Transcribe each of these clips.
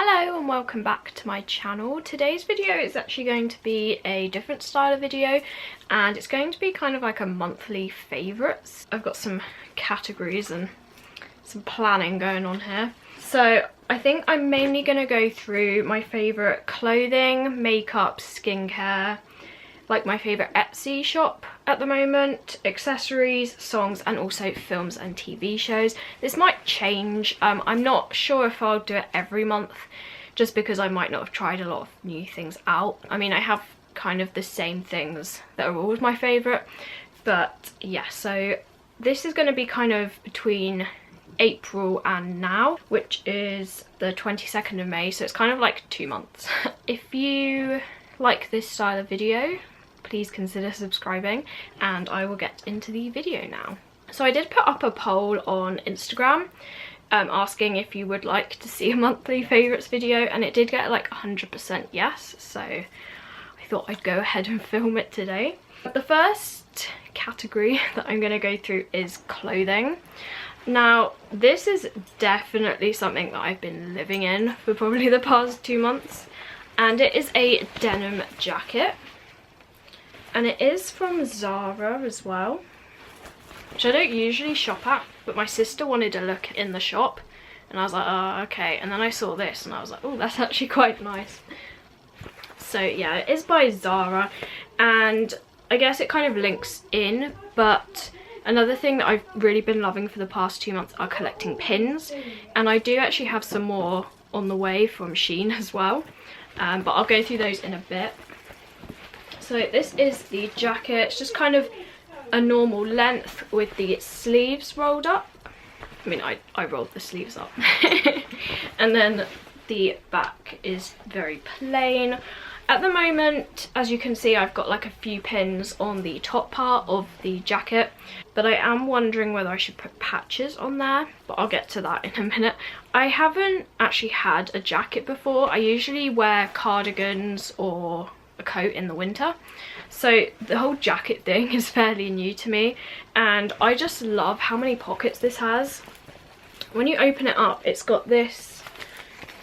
Hello and welcome back to my channel. Today's video is actually going to be a different style of video and it's going to be kind of like a monthly favourites. I've got some categories and some planning going on here. So I think I'm mainly going to go through my favourite clothing, makeup, skincare, like my favourite Etsy shop at the moment, accessories, songs, and also films and TV shows. This might change. I'm not sure if I'll do it every month just because I might not have tried a lot of new things out. I mean, I have kind of the same things that are always my favourite, but yeah, so this is going to be kind of between April and now, which is the 22nd of May, so it's kind of like 2 months. If you like this style of video, please consider subscribing and I will get into the video now. So I did put up a poll on Instagram asking if you would like to see a monthly favourites video, and it did get like 100% yes, so I thought I'd go ahead and film it today. The first category that I'm going to go through is clothing. Now this is definitely something that I've been living in for probably the past 2 months, and it is a denim jacket. And it is from Zara as well, which I don't usually shop at, but my sister wanted to look in the shop and I was like, oh, okay. And then I saw this and I was like, oh, that's actually quite nice. So yeah, it is by Zara, and I guess it kind of links in, but another thing that I've really been loving for the past 2 months are collecting pins, and I do actually have some more on the way from SHEIN as well, but I'll go through those in a bit. So this is the jacket. It's just kind of a normal length with the sleeves rolled up. I mean, I rolled the sleeves up. And then the back is very plain. At the moment, as you can see, I've got like a few pins on the top part of the jacket, but I am wondering whether I should put patches on there, but I'll get to that in a minute. I haven't actually had a jacket before. I usually wear cardigans or a coat in the winter, so the whole jacket thing is fairly new to me, and I just love how many pockets this has. When you open it up, it's got this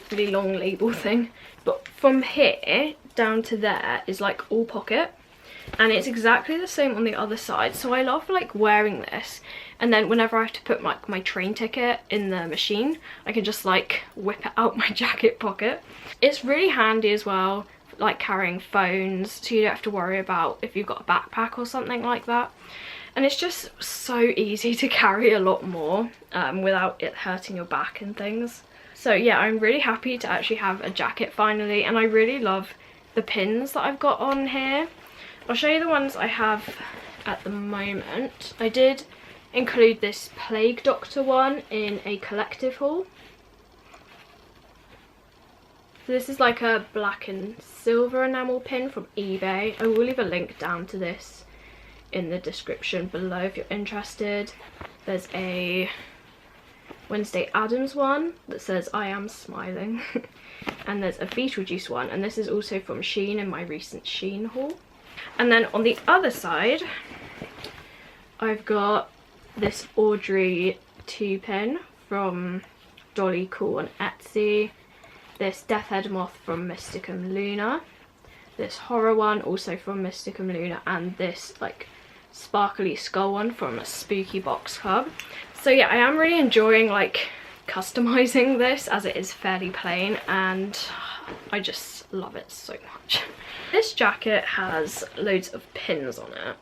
really long label thing, but from here down to there is like all pocket, and it's exactly the same on the other side. So I love like wearing this, and then whenever I have to put my train ticket in the machine, I can just like whip it out my jacket pocket. It's really handy as well, like carrying phones, so you don't have to worry about if you've got a backpack or something like that, and it's just so easy to carry a lot more without it hurting your back and things. So yeah, I'm really happy to actually have a jacket finally, and I really love the pins that I've got on here. I'll show you the ones I have at the moment. I did include this Plague Doctor one in a collective haul. So this is like a black and silver enamel pin from eBay. I will leave a link down to this in the description below if you're interested. There's a Wednesday Addams one that says I am smiling. And there's a Beetlejuice one, and this is also from SHEIN in my recent SHEIN haul. And then on the other side, I've got this Audrey 2 pin from Dolly on Etsy. This Death Head Moth from Mysticum Luna, this horror one also from Mysticum Luna, and this like sparkly skull one from a Spooky Box Club. So yeah, I am really enjoying like customizing this, as it is fairly plain and I just love it so much. This jacket has loads of pins on it,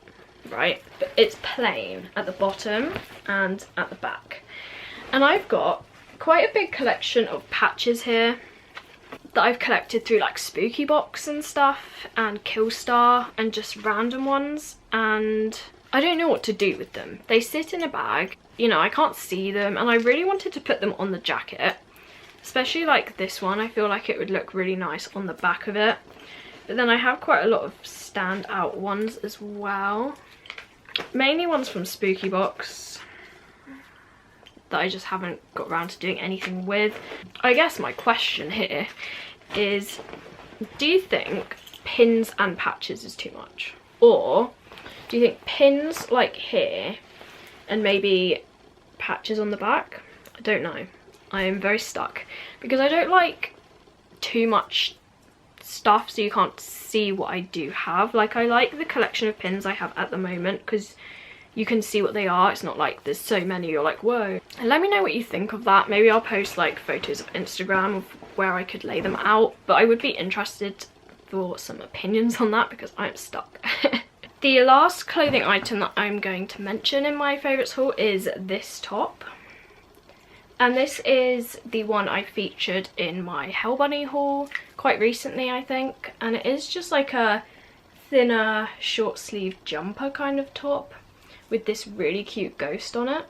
right, but it's plain at the bottom and at the back, and I've got quite a big collection of patches here that I've collected through like Spooky Box and stuff, and Killstar, and just random ones, and I don't know what to do with them. They sit in a bag, you know, I can't see them, and I really wanted to put them on the jacket, especially like this one. I feel like it would look really nice on the back of it, but then I have quite a lot of standout ones as well, mainly ones from Spooky Box that I just haven't got around to doing anything with. I guess my question here is, do you think pins and patches is too much? Or do you think pins like here and maybe patches on the back? I don't know. I am very stuck because I don't like too much stuff so you can't see what I do have. Like, I like the collection of pins I have at the moment because you can see what they are. It's not like there's so many you're like, whoa. And let me know what you think of that. Maybe I'll post like photos of Instagram of where I could lay them out, but I would be interested for some opinions on that because I'm stuck. The last clothing item that I'm going to mention in my favourites haul is this top. And this is the one I featured in my Hell Bunny haul quite recently, I think. And it is just like a thinner short sleeve jumper kind of top with this really cute ghost on it.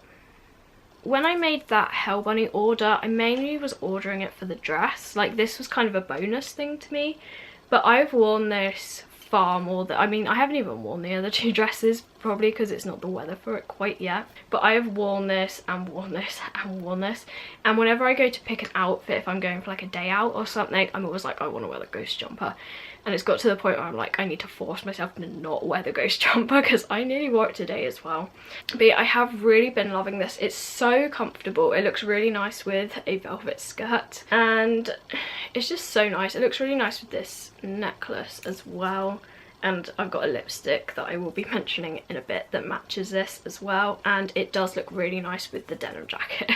When I made that Hell Bunny order, I mainly was ordering it for the dress. Like, this was kind of a bonus thing to me. But I've worn this far more than, I mean, I haven't even worn the other two dresses, probably because it's not the weather for it quite yet, but I have worn this and worn this and worn this, and whenever I go to pick an outfit, if I'm going for like a day out or something, I'm always like, I want to wear the ghost jumper. And it's got to the point where I'm like, I need to force myself to not wear the ghost jumper because I nearly wore it today as well. But yeah, I have really been loving this. It's so comfortable. It looks really nice with a velvet skirt and it's just so nice. It looks really nice with this necklace as well. And I've got a lipstick that I will be mentioning in a bit that matches this as well. And it does look really nice with the denim jacket.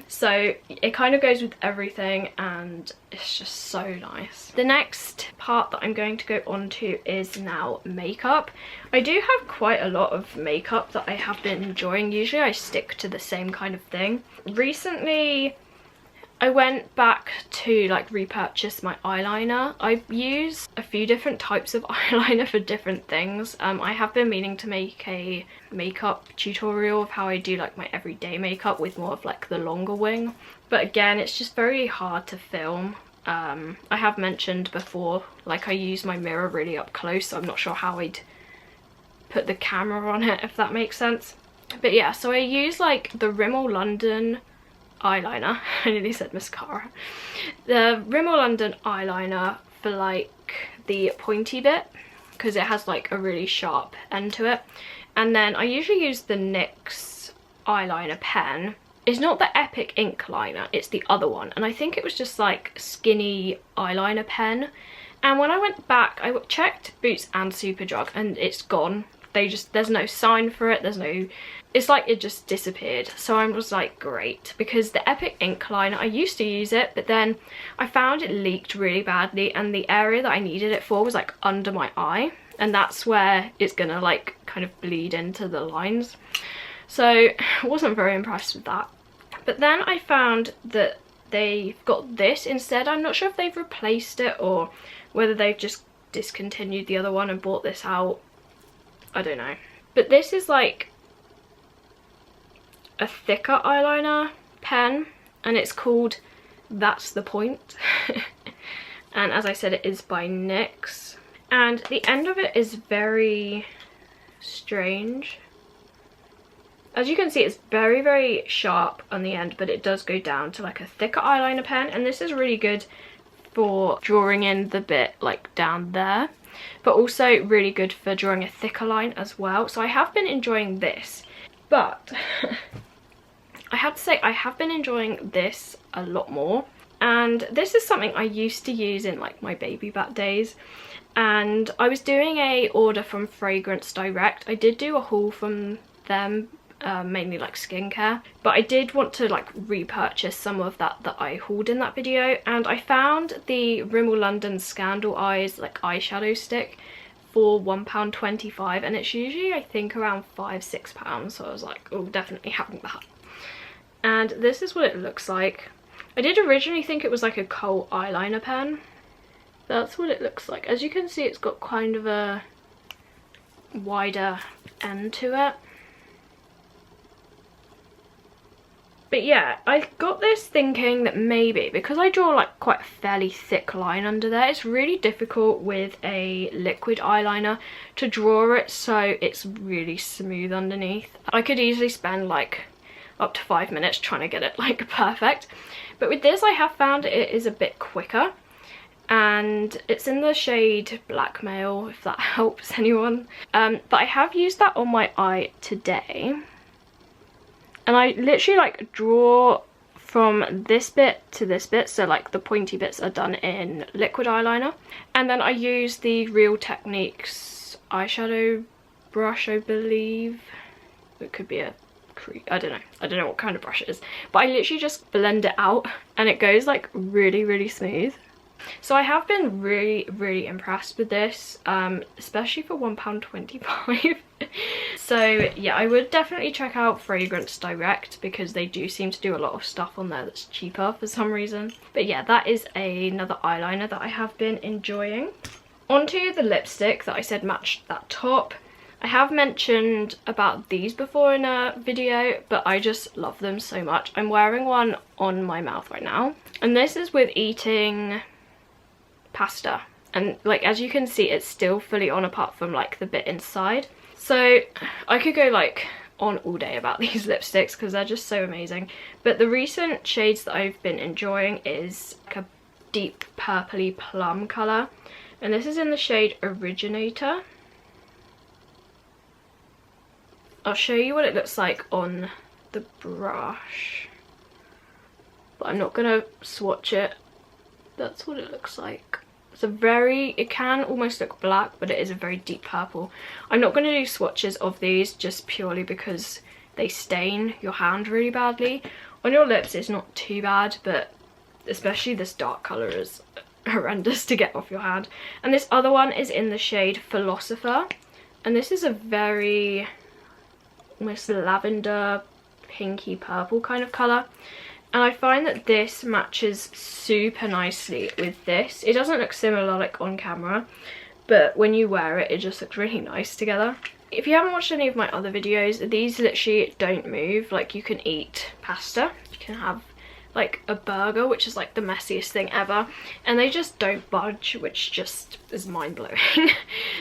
So it kind of goes with everything and it's just so nice. The next part that I'm going to go on to is now makeup. I do have quite a lot of makeup that I have been enjoying. Usually I stick to the same kind of thing. Recently I went back to like repurchase my eyeliner. I use a few different types of eyeliner for different things. I have been meaning to make a makeup tutorial of how I do like my everyday makeup with more of like the longer wing. But again, it's just very hard to film. I have mentioned before, like I use my mirror really up close, so I'm not sure how I'd put the camera on it, if that makes sense. But yeah, so I use like the Rimmel London eyeliner. I nearly said mascara. The Rimmel London eyeliner for like the pointy bit because it has like a really sharp end to it. And then I usually use the NYX eyeliner pen. It's not the Epic ink liner, it's the other one. And I think it was just like skinny eyeliner pen. And when I went back, I checked Boots and Superdrug and it's gone. There's no sign for it, it's like it just disappeared. So I was like, great, because the Epic ink liner, I used to use it, but then I found it leaked really badly and the area that I needed it for was like under my eye, and that's where it's gonna like kind of bleed into the lines. So I wasn't very impressed with that. But then I found that they've got this instead. I'm not sure if they've replaced it or whether they've just discontinued the other one and bought this out. I don't know. But this is like a thicker eyeliner pen and it's called That's the Point. And as I said, it is by NYX. And the end of it is very strange. As you can see, it's very, very sharp on the end, but it does go down to like a thicker eyeliner pen. And this is really good for drawing in the bit like down there, but also really good for drawing a thicker line as well. So I have been enjoying this, but I have to say I have been enjoying this a lot more. And this is something I used to use in like my baby back days. And I was doing a order from Fragrance Direct. I did do a haul from them, mainly like skincare, but I did want to like repurchase some of that I hauled in that video. And I found the Rimmel London Scandal Eyes like eyeshadow stick for £1.25, and it's usually I think around £5–6, so I was like, oh, definitely having that. And this is what it looks like. I did originally think it was like a kohl eyeliner pen. That's what it looks like. As you can see, it's got kind of a wider end to it. But yeah, I got this thinking that maybe, because I draw like quite a fairly thick line under there, it's really difficult with a liquid eyeliner to draw it so it's really smooth underneath. I could easily spend like up to 5 minutes trying to get it like perfect. But with this, I have found it is a bit quicker. And it's in the shade Blackmail, if that helps anyone. But I have used that on my eye today. And I literally like draw from this bit to this bit, so like the pointy bits are done in liquid eyeliner. And then I use the Real Techniques eyeshadow brush, I believe. It could be a I don't know what kind of brush it is, but I literally just blend it out and it goes like really smooth. So I have been really impressed with this, especially for £1.25. So yeah, I would definitely check out Fragrance Direct because they do seem to do a lot of stuff on there that's cheaper for some reason. But yeah, that is another eyeliner that I have been enjoying. Onto the lipstick that I said matched that top. I have mentioned about these before in a video, but I just love them so much. I'm wearing one on my mouth right now, and this is with eating pasta, and like as you can see, it's still fully on apart from like the bit inside. So I could go like on all day about these lipsticks because they're just so amazing. But the recent shades that I've been enjoying is like a deep purpley plum colour, and this is in the shade Originator. I'll show you what it looks like on the brush, but I'm not gonna swatch it. That's what it looks like. It's a very, it can almost look black, but it is a very deep purple. I'm not going to do swatches of these just purely because they stain your hand really badly. On your lips it's not too bad, but especially this dark colour is horrendous to get off your hand. And this other one is in the shade Philosopher, and this is a very almost lavender pinky purple kind of colour, and I find that this matches super nicely with this. It doesn't look similar like on camera, but when you wear it, it just looks really nice together. If you haven't watched any of my other videos, these literally don't move. Like, you can eat pasta, you can have like a burger, which is like the messiest thing ever, and they just don't budge, which just is mind-blowing.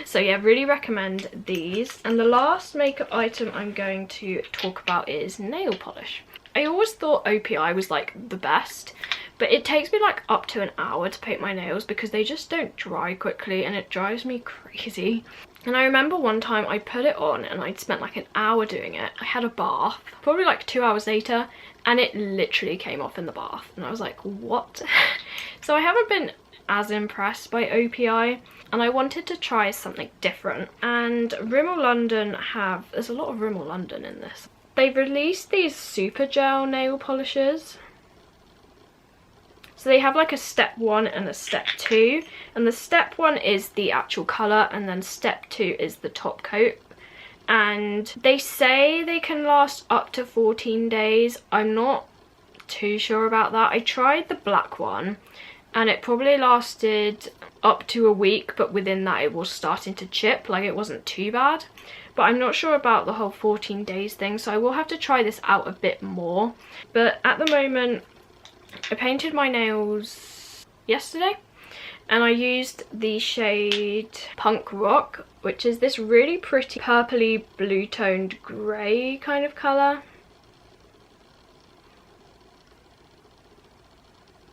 So yeah, really recommend these. And the last makeup item I'm going to talk about is nail polish. I always thought OPI was like the best, but it takes me like up to an hour to paint my nails because they just don't dry quickly, and it drives me crazy. And I remember one time I put it on and I'd spent like an hour doing it. I had a bath, probably like 2 hours later, and it literally came off in the bath. And I was like, what? So I haven't been as impressed by OPI, and I wanted to try something different. And Rimmel London there's a lot of Rimmel London in this. They've released these super gel nail polishes. So they have like a step 1 and a step 2, and the step 1 is the actual colour, and then step 2 is the top coat. And they say they can last up to 14 days. I'm not too sure about that. I tried the black one and it probably lasted up to a week, but within that it was starting to chip, like it wasn't too bad. But I'm not sure about the whole 14 days thing, so I will have to try this out a bit more. But at the moment, I painted my nails yesterday, and I used the shade Punk Rock, which is this really pretty purpley blue toned grey kind of colour.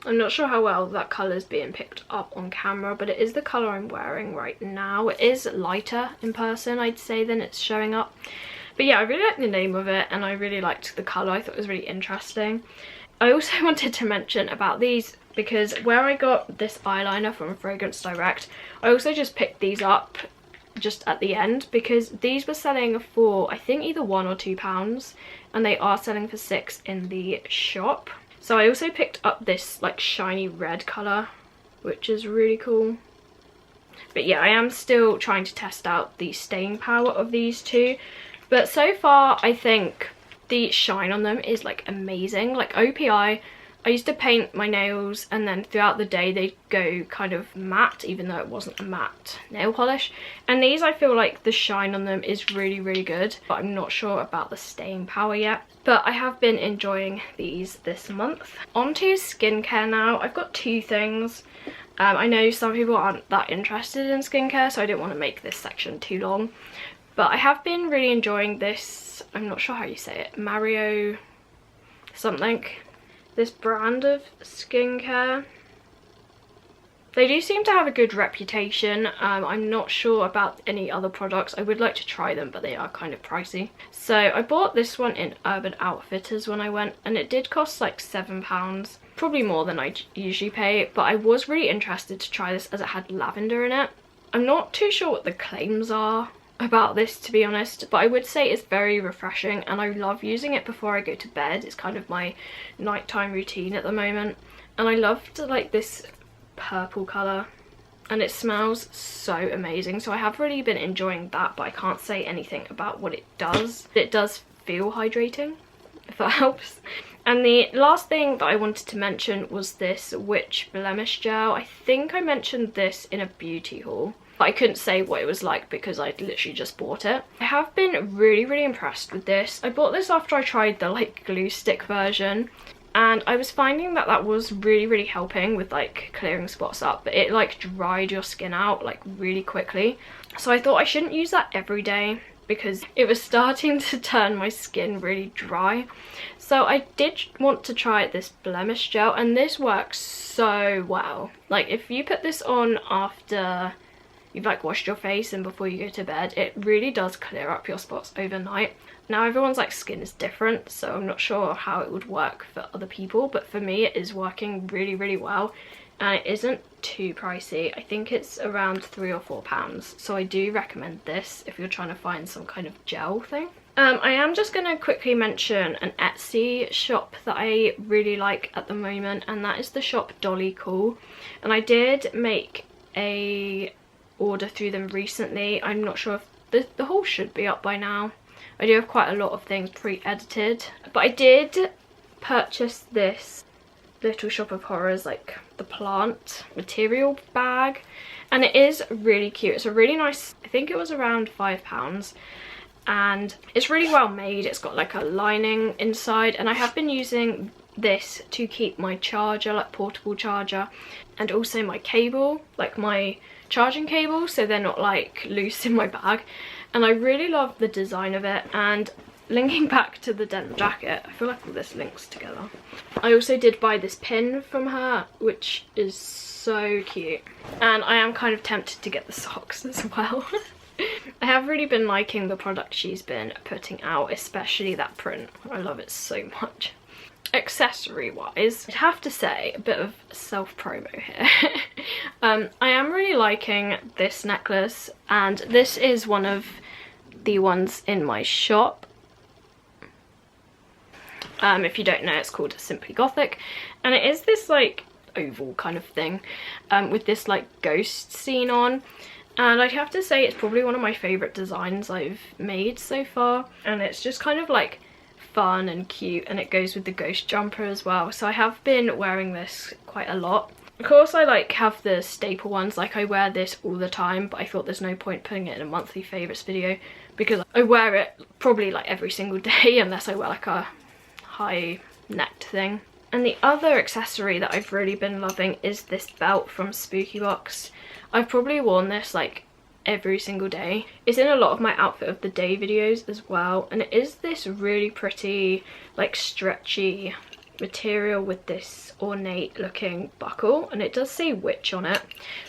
I'm not sure how well that colour is being picked up on camera, but it is the colour I'm wearing right now. It is lighter in person, I'd say, than it's showing up. But yeah, I really liked the name of it, and I really liked the colour. I thought it was really interesting. I also wanted to mention about these because where I got this eyeliner from Fragrance Direct, I also just picked these up just at the end because these were selling for I think either £1 or £2, and they are selling for £6 in the shop. So I also picked up this like shiny red colour, which is really cool. But yeah, I am still trying to test out the staying power of these two, but so far I think the shine on them is like amazing. Like OPI, I used to paint my nails and then throughout the day they go kind of matte, even though it wasn't a matte nail polish. And these, I feel like the shine on them is really good, but I'm not sure about the staying power yet. But I have been enjoying these this month. On to skincare now. I've got two things. I know some people aren't that interested in skincare, so I didn't want to make this section too long. But I have been really enjoying this, I'm not sure how you say it, Mario something. This brand of skincare. They do seem to have a good reputation. I'm not sure about any other products. I would like to try them, but they are kind of pricey. So I bought this one in Urban Outfitters when I went, and it did cost like £7. Probably more than I usually pay, but I was really interested to try this as it had lavender in it. I'm not too sure what the claims are about this, to be honest, but I would say it's very refreshing, and I love using it before I go to bed. It's kind of my nighttime routine at the moment, and I loved like this purple colour, and it smells so amazing. So I have really been enjoying that, but I can't say anything about what it does. It does feel hydrating, if that helps. And the last thing that I wanted to mention was this Witch Blemish gel. I think I mentioned this in a beauty haul, but I couldn't say what it was like because I literally just bought it. I have been really impressed with this. I bought this after I tried the like glue stick version, and I was finding that that was really helping with like clearing spots up, but it like dried your skin out like really quickly. So I thought I shouldn't use that every day because it was starting to turn my skin really dry. So I did want to try this Blemish gel, and this works so well. Like if you put this on after you've like washed your face and before you go to bed, it really does clear up your spots overnight. Now everyone's like skin is different, so I'm not sure how it would work for other people, but for me it is working really well, and it isn't too pricey. I think it's around £3 or £4, so I do recommend this if you're trying to find some kind of gel thing. I am just going to quickly mention an Etsy shop that I really like at the moment, and that is the shop Dolly Cool, and I did make a order through them recently. I'm not sure if the haul should be up by now. I do have quite a lot of things pre-edited, but I did purchase this Little Shop of Horrors, like the plant material bag, and it is really cute. It's a really nice, I think it was around £5, and it's really well made. It's got like a lining inside, and I have been using this to keep my charger, like portable charger, and also my cable, like my charging cable, so they're not like loose in my bag. And I really love the design of it. And linking back to the denim jacket, I feel like all this links together. I also did buy this pin from her, which is so cute, and I am kind of tempted to get the socks as well. I have really been liking the product she's been putting out, especially that print. I love it so much. Accessory wise, I'd have to say a bit of self-promo here. I am really liking this necklace, and this is one of the ones in my shop. If you don't know, it's called Simply Gothic, and it is this like oval kind of thing with this like ghost scene on, and I'd have to say it's probably one of my favourite designs I've made so far, and it's just kind of like fun and cute, and it goes with the ghost jumper as well. So I have been wearing this quite a lot. Of course I like have the staple ones, like I wear this all the time, but I thought there's no point putting it in a monthly favourites video because I wear it probably like every single day unless I wear like a high necked thing. And the other accessory that I've really been loving is this belt from Spooky Box. I've probably worn this like every single day. It's in a lot of my outfit of the day videos as well, and it is this really pretty like stretchy material with this ornate looking buckle, and it does say witch on it.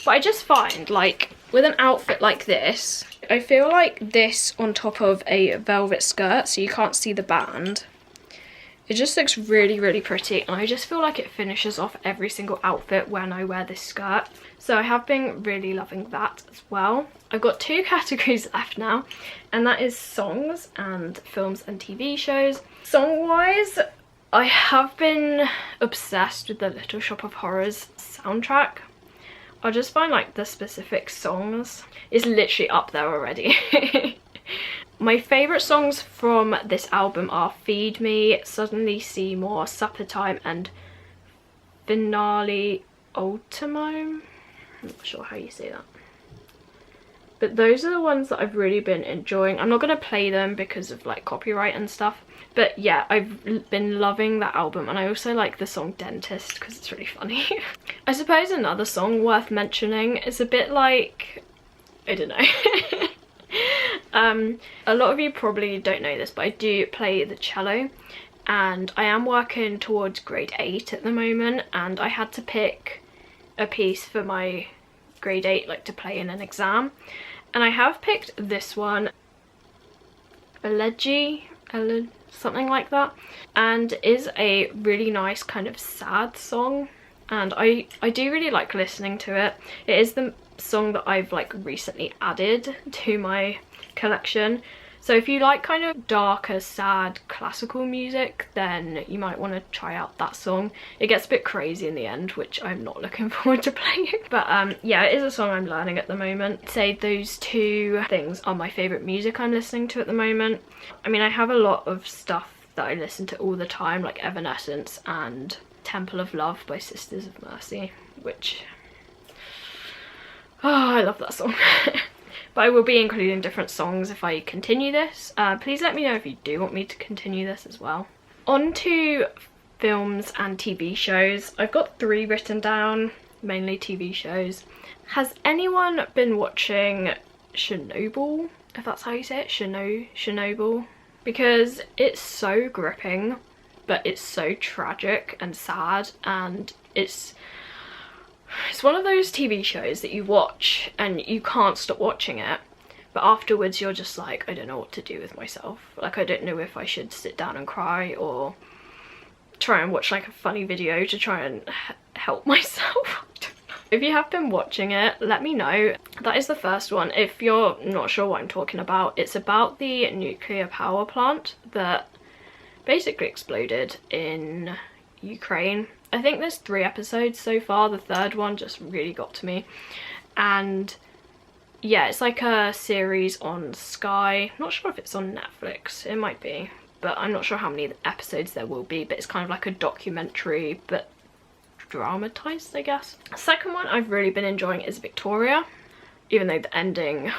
But I just find like with an outfit like this, I feel like this on top of a velvet skirt so you can't see the band, it just looks really pretty, and I just feel like it finishes off every single outfit when I wear this skirt. So I have been really loving that as well. I've got 2 categories left now, and that is songs and films and TV shows. Song wise, I have been obsessed with the Little Shop of Horrors soundtrack. I just find like the specific songs is literally up there already. My favourite songs from this album are Feed Me, Suddenly See More, Supper Time, and Finale Ultimo. I'm not sure how you say that. But those are the ones that I've really been enjoying. I'm not going to play them because of like copyright and stuff. But yeah, I've been loving that album, and I also like the song Dentist because it's really funny. I suppose another song worth mentioning is a bit like, I don't know. A lot of you probably don't know this, but I do play the cello, and I am working towards grade 8 at the moment, and I had to pick a piece for my grade 8, like to play in an exam, and I have picked this one, something like that, and is a really nice kind of sad song, and I do really like listening to it. It is the song that I've like recently added to my collection, so if you like kind of darker, sad classical music, then you might want to try out that song. It gets a bit crazy in the end, which I'm not looking forward to playing, but yeah, it is a song I'm learning at the moment. I'd say those two things are my favourite music I'm listening to at the moment. I mean, I have a lot of stuff that I listen to all the time, like Evanescence and Temple of Love by Sisters of Mercy, which, oh, I love that song. But I will be including different songs if I continue this. Please let me know if you do want me to continue this as well. On to films and TV shows. I've got 3 written down, mainly TV shows. Has anyone been watching Chernobyl, if that's how you say it? Chernobyl? Because it's so gripping, but it's so tragic and sad, and it's one of those TV shows that you watch and you can't stop watching it, but afterwards you're just like, I don't know what to do with myself. Like, I don't know if I should sit down and cry or try and watch like a funny video to try and help myself. If you have been watching it, let me know. That is the first one. If you're not sure what I'm talking about, it's about the nuclear power plant that basically exploded in Ukraine. I think there's 3 episodes so far. The 3rd one just really got to me, and yeah, it's like a series on Sky. Not sure if it's on Netflix, it might be, but I'm not sure how many episodes there will be, but it's kind of like a documentary but dramatized, I guess. The second one I've really been enjoying is Victoria, even though the ending,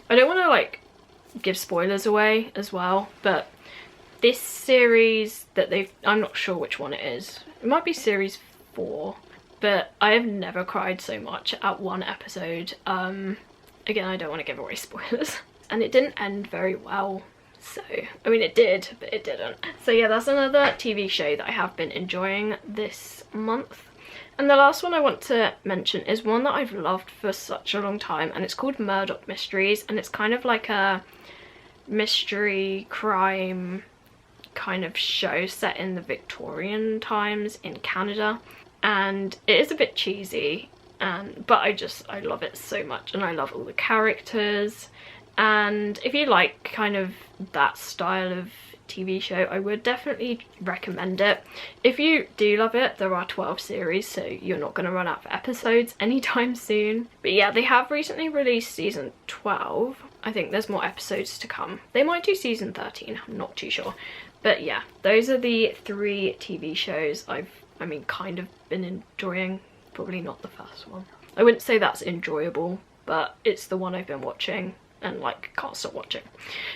I don't want to like give spoilers away as well, but this series that I'm not sure which one it is. It might be series 4, but I have never cried so much at one episode. Again, I don't want to give away spoilers. And it didn't end very well. So, I mean, it did, but it didn't. So yeah, that's another TV show that I have been enjoying this month. And the last one I want to mention is one that I've loved for such a long time, and it's called Murdoch Mysteries, and it's kind of like a mystery crime kind of show set in the Victorian times in Canada, and it is a bit cheesy, but I love it so much, and I love all the characters. And if you like kind of that style of TV show, I would definitely recommend it. If you do love it, there are 12 series, so you're not going to run out of episodes anytime soon. But yeah, they have recently released season 12. I think there's more episodes to come. They might do season 13, I'm not too sure. But yeah, those are the 3 TV shows I've kind of been enjoying. Probably not the first one. I wouldn't say that's enjoyable, but it's the one I've been watching and like can't stop watching.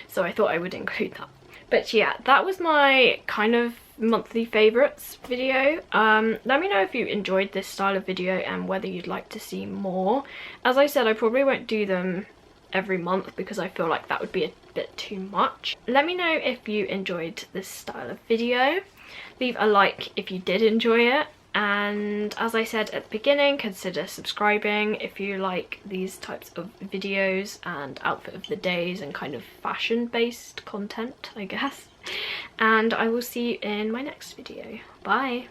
So I thought I would include that. But yeah, that was my kind of monthly favourites video. Let me know if you enjoyed this style of video and whether you'd like to see more. As I said, I probably won't do them every month because I feel like that would be a bit too much. Let me know if you enjoyed this style of video. Leave a like if you did enjoy it, and as I said at the beginning, consider subscribing if you like these types of videos and outfit of the days and kind of fashion based content, I guess. And I will see you in my next video. Bye!